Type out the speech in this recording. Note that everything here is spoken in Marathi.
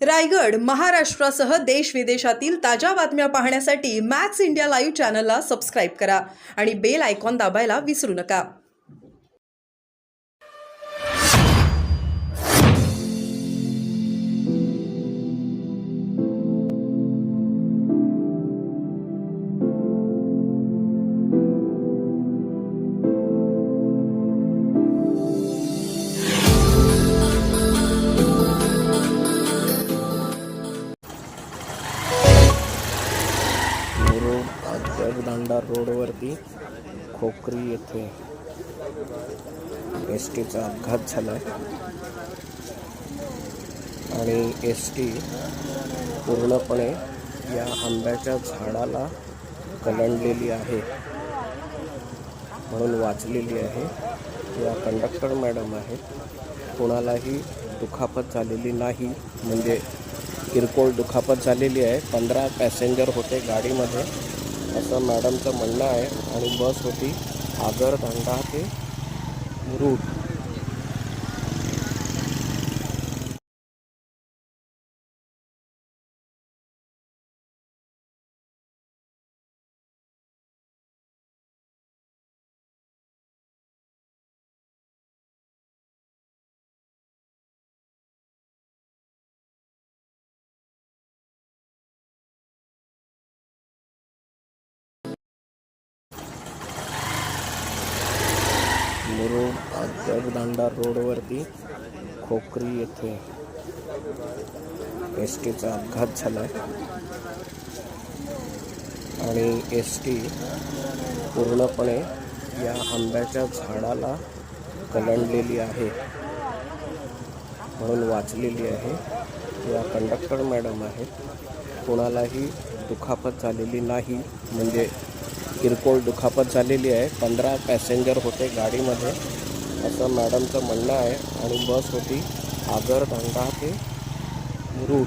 रायगड, महाराष्ट्रासह देश विदेशातील ताज्या बातम्या पाहण्यासाठी मॅक्स इंडिया लाईव्ह चॅनलला सबस्क्राईब करा आणि बेल आयकॉन दाबायला विसरू नका. जगदांडा रोडवरती खोकरी येथे एस टीचा अपघात झाला आणि एस टी पूर्णपणे या आंब्याच्या झाडाला कलंडलेली आहे म्हणून वाचलेली आहे. या कंडक्टर मॅडम आहेत, कोणालाही दुखापत झालेली नाही, म्हणजे किरकोळ दुखापत झालेली आहे. 15 पॅसेंजर होते गाडीमध्ये असं मॅडमचं म्हणणं आहे आणि बस होती आगरदांडा ते मुरुड. जगदांडा रोडवरती खोकरी येथे एस टीचा अपघात झाला आणि एस टी पूर्णपणे या आंब्याच्या झाडाला कलंडलेली आहे म्हणून वाचलेली आहे. या कंडक्टर मॅडम आहेत, कोणालाही दुखापत झालेली नाही, म्हणजे किरकोळ दुखापत झालेली आहे. 15 पॅसेंजर होते गाडीमध्ये असं मॅडमचं म्हणणं आहे आणि बस होती आगरदांडा ते मुरुड.